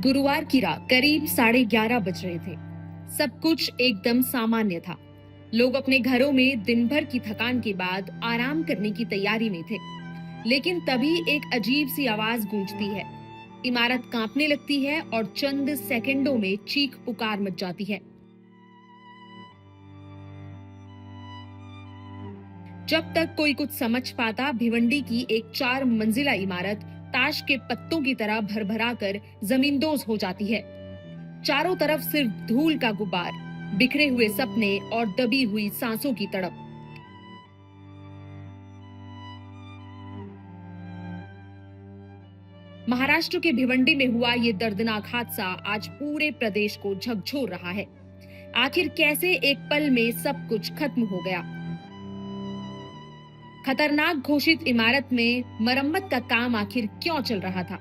गुरुवार की रात करीब 11:30 बज रहे थे। सब कुछ एकदम सामान्य था। लोग अपने घरों में दिन भर की थकान के बाद आराम करने की तैयारी में थे। लेकिन तभी एक अजीब सी आवाज गूंजती है। इमारत कांपने लगती है और चंद सेकंडों में चीख पुकार मच जाती है। जब तक कोई कुछ समझ पाता, भिवंडी की एक 4 मंजिला इमारत ताश के पत्तों की तरह भरभराकर जमींदोज हो जाती है। चारों तरफ सिर्फ धूल का गुब्बार, बिखरे हुए सपने और दबी हुई सांसों की तड़प। महाराष्ट्र के भिवंडी में हुआ ये दर्दनाक हादसा आज पूरे प्रदेश को झकझोर रहा है। आखिर कैसे एक पल में सब कुछ खत्म हो गया? खतरनाक घोषित इमारत में मरम्मत का काम आखिर क्यों चल रहा था?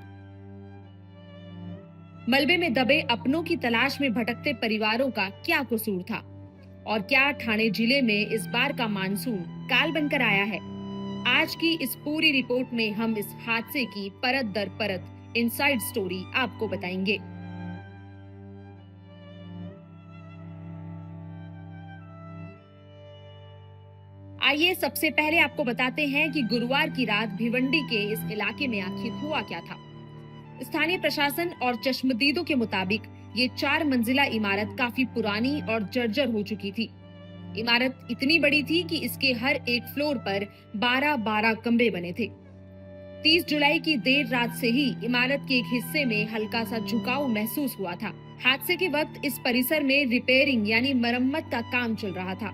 मलबे में दबे अपनों की तलाश में भटकते परिवारों का क्या कसूर था? और क्या ठाणे जिले में इस बार का मानसून काल बनकर आया है? आज की इस पूरी रिपोर्ट में हम इस हादसे की परत दर परत इनसाइड स्टोरी आपको बताएंगे। आइए सबसे पहले आपको बताते हैं कि गुरुवार की रात भिवंडी के इस इलाके में आखिर हुआ क्या था। स्थानीय प्रशासन और चश्मदीदों के मुताबिक ये 4 मंजिला इमारत काफी पुरानी और जर्जर हो चुकी थी। इमारत इतनी बड़ी थी कि इसके हर एक फ्लोर पर 12-12 कमरे बने थे। 30 जुलाई की देर रात से ही इमारत के एक हिस्से में हल्का सा झुकाव महसूस हुआ था। हादसे के वक्त इस परिसर में रिपेयरिंग यानी मरम्मत का काम चल रहा था।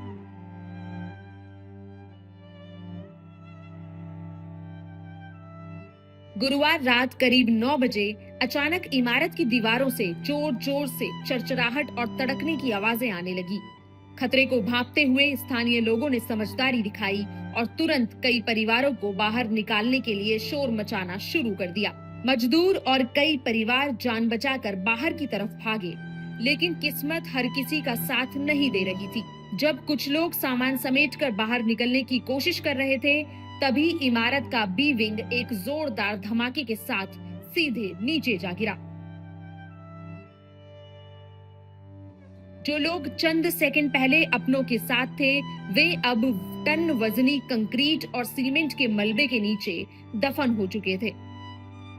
गुरुवार रात करीब 9 बजे अचानक इमारत की दीवारों से जोर जोर से चरचराहट और तड़कने की आवाजें आने लगी। खतरे को भांपते हुए स्थानीय लोगों ने समझदारी दिखाई और तुरंत कई परिवारों को बाहर निकालने के लिए शोर मचाना शुरू कर दिया। मजदूर और कई परिवार जान बचाकर बाहर की तरफ भागे, लेकिन किस्मत हर किसी का साथ नहीं दे रही थी। जब कुछ लोग सामान समेटकर बाहर निकलने की कोशिश कर रहे थे, तभी इमारत का बी विंग एक जोरदार धमाके के साथ सीधे नीचे जा गिरा। जो लोग चंद सेकंड पहले अपनों के साथ थे, वे अब टन वजनी कंक्रीट और सीमेंट के मलबे के नीचे दफन हो चुके थे।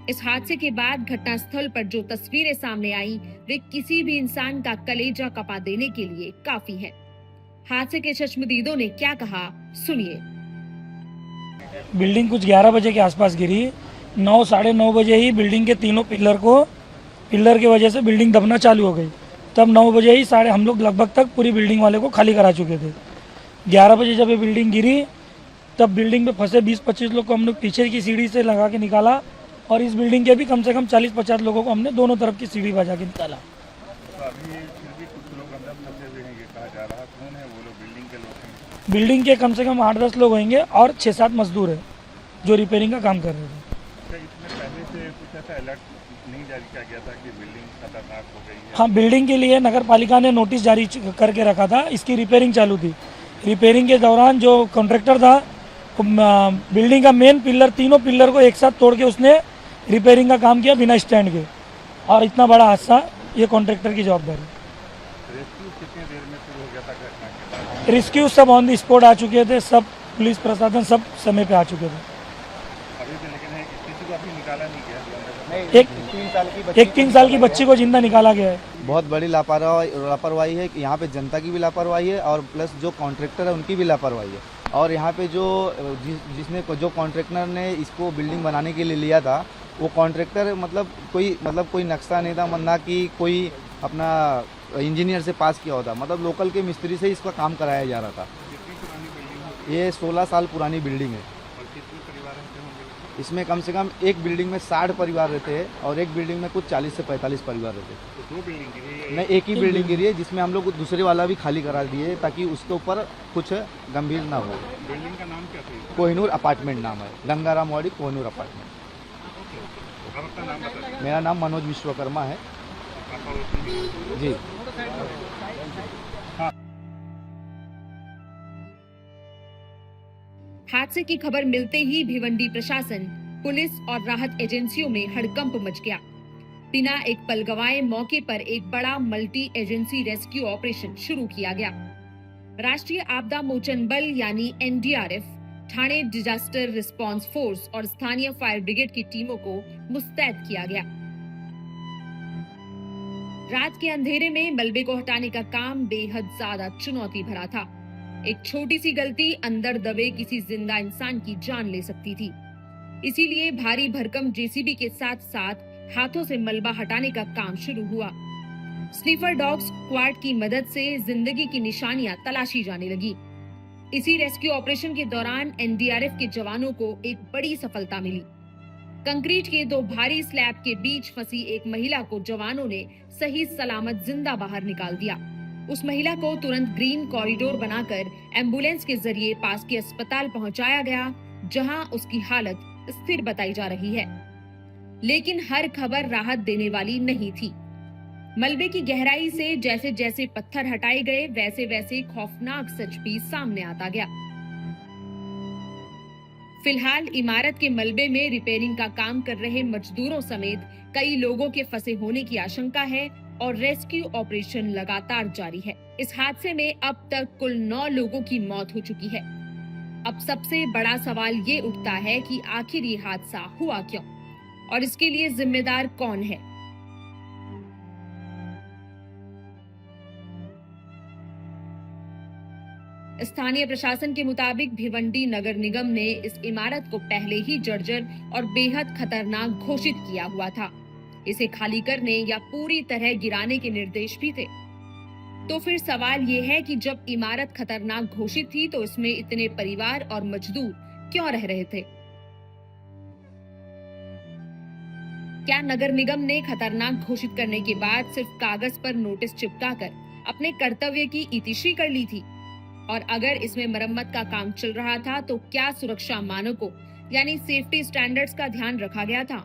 इस हादसे के बाद घटनास्थल पर जो तस्वीरें सामने आई, वे किसी भी इंसान का कलेजा कपा देने के लिए काफी है। हादसे के चश्मदीदों ने क्या कहा, सुनिए। बिल्डिंग कुछ 11 बजे के आसपास गिरी। 9 साढ़े 9 बजे ही बिल्डिंग के तीनों पिलर की वजह से बिल्डिंग दबना चालू हो गई। तब 9 बजे ही हम लोग लगभग तक पूरी बिल्डिंग वाले को खाली करा चुके थे। 11 बजे जब ये बिल्डिंग गिरी, तब बिल्डिंग में फंसे 20-25 लोग को हम लोग पीछे की सीढ़ी से लगा के निकाला, और इस बिल्डिंग के भी कम से कम 40-50 लोगों को हमने दोनों तरफ की सीढ़ी बजा के निकाला। बिल्डिंग के कम से कम 8-10 लोग होंगे और 6-7 मजदूर हैं जो रिपेयरिंग का काम कर रहे थे। इसमें पहले से कुछ ऐसा अलर्ट नहीं जारी किया गया था कि बिल्डिंग खतरनाक हो गई है? हाँ, बिल्डिंग के लिए नगर पालिका ने नोटिस जारी करके रखा था। इसकी रिपेयरिंग चालू थी। रिपेयरिंग के दौरान जो कॉन्ट्रैक्टर था, बिल्डिंग का मेन पिलर, तीनों पिलर को एक साथ तोड़ के उसने रिपेयरिंग का काम किया बिना स्टैंड के, और इतना बड़ा हादसा ये कॉन्ट्रैक्टर की जवाबदारी। रेस्क्यू कितनी देर में शुरू हो गया था घटना के बाद? रेस्क्यू सब ऑन द स्पॉट आ चुके थे, सब पुलिस प्रशासन सब समय पे आ चुके थे। अभी भी लेकिन है किसी को अभी निकाला नहीं गया? एक 3 साल की बच्ची को जिंदा निकाला गया है। बहुत बड़ी लापरवाही है कि यहाँ पे जनता की भी लापरवाही है, और प्लस जो कॉन्ट्रैक्टर है उनकी भी लापरवाही है। और यहाँ पे जो कॉन्ट्रैक्टर ने इसको बिल्डिंग बनाने के लिए लिया था, वो कॉन्ट्रैक्टर कोई नक्शा नहीं था, ना कि कोई अपना इंजीनियर से पास किया होता, मतलब लोकल के मिस्त्री से इसका काम कराया जा रहा था। कितनी पुरानी बिल्डिंग है? ये 16 साल पुरानी बिल्डिंग है। और कितने परिवार रहते होंगे? इसमें कम से कम एक बिल्डिंग में 60 परिवार रहते हैं, और एक बिल्डिंग में कुछ 40 से 45 परिवार रहते हैं। तो 2 बिल्डिंग गिरी है? नहीं, एक ही बिल्डिंग गिरी है, जिसमें हम लोग दूसरे वाला भी खाली करा दिए ताकि उसके ऊपर कुछ गंभीर ना हो। बिल्डिंग का नाम क्या था? कोहिनूर अपार्टमेंट नाम है, गंगाराम वाड़ी कोहिनूर अपार्टमेंट। आप अपना नाम बताइए। मेरा नाम मनोज विश्वकर्मा है जी। हादसे की खबर मिलते ही भिवंडी प्रशासन, पुलिस और राहत एजेंसियों में हड़कंप मच गया। बिना एक पल गंवाए मौके पर एक बड़ा मल्टी एजेंसी रेस्क्यू ऑपरेशन शुरू किया गया। राष्ट्रीय आपदा मोचन बल यानी NDRF, Thane disaster response force और स्थानीय फायर ब्रिगेड की टीमों को मुस्तैद किया गया। रात के अंधेरे में मलबे को हटाने का काम बेहद ज्यादा चुनौती भरा था। एक छोटी सी गलती अंदर दबे किसी जिंदा इंसान की जान ले सकती थी। इसीलिए भारी भरकम जेसीबी के साथ साथ हाथों से मलबा हटाने का काम शुरू हुआ। स्नीफर डॉग स्क्वाड की मदद से जिंदगी की निशानियां तलाशी जाने लगी। इसी रेस्क्यू ऑपरेशन के दौरान एनडीआरएफ के जवानों को एक बड़ी सफलता मिली। कंक्रीट के दो भारी स्लैब के बीच फंसी एक महिला को जवानों ने सही सलामत जिंदा बाहर निकाल दिया। उस महिला को तुरंत ग्रीन कॉरिडोर बनाकर एम्बुलेंस के जरिए पास के अस्पताल पहुंचाया गया, जहां उसकी हालत स्थिर बताई जा रही है। लेकिन हर खबर राहत देने वाली नहीं थी। मलबे की गहराई से जैसे जैसे पत्थर हटाए गए, वैसे वैसे खौफनाक सच भी सामने आता गया। फिलहाल इमारत के मलबे में रिपेयरिंग का काम कर रहे मजदूरों समेत कई लोगों के फंसे होने की आशंका है और रेस्क्यू ऑपरेशन लगातार जारी है। इस हादसे में अब तक कुल 9 लोगों की मौत हो चुकी है। अब सबसे बड़ा सवाल ये उठता है कि आखिर ये हादसा हुआ क्यों और इसके लिए जिम्मेदार कौन है। स्थानीय प्रशासन के मुताबिक भिवंडी नगर निगम ने इस इमारत को पहले ही जर्जर और बेहद खतरनाक घोषित किया हुआ था। इसे खाली करने या पूरी तरह गिराने के निर्देश भी थे। तो फिर सवाल ये है कि जब इमारत खतरनाक घोषित थी तो इसमें इतने परिवार और मजदूर क्यों रह रहे थे? क्या नगर निगम ने खतरनाक घोषित करने के बाद सिर्फ कागज पर नोटिस चिपकाकर अपने कर्तव्य की इतिश्री कर ली थी? और अगर इसमें मरम्मत का काम चल रहा था तो क्या सुरक्षा मानकों यानी सेफ्टी स्टैंडर्ड्स का ध्यान रखा गया था?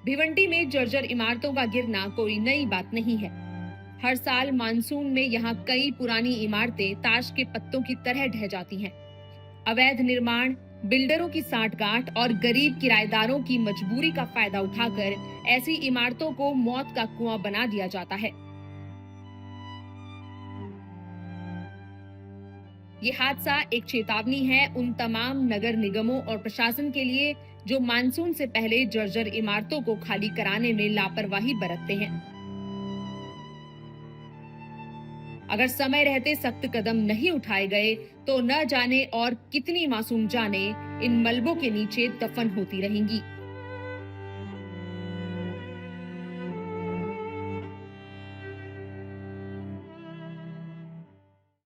भिवंडी में जर्जर इमारतों का गिरना कोई नई बात नहीं है। हर साल मानसून में यहाँ कई पुरानी इमारतें ताश के पत्तों की तरह ढह जाती हैं। अवैध निर्माण, बिल्डरों की सांठगांठ और गरीब किराएदारों की मजबूरी का फायदा उठाकर ऐसी इमारतों को मौत का कुआं बना दिया जाता है। ये हादसा एक चेतावनी है उन तमाम नगर निगमों और प्रशासन के लिए जो मानसून से पहले जर्जर इमारतों को खाली कराने में लापरवाही बरतते हैं। अगर समय रहते सख्त कदम नहीं उठाए गए तो न जाने और कितनी मासूम जानें इन मलबों के नीचे दफन होती रहेंगी।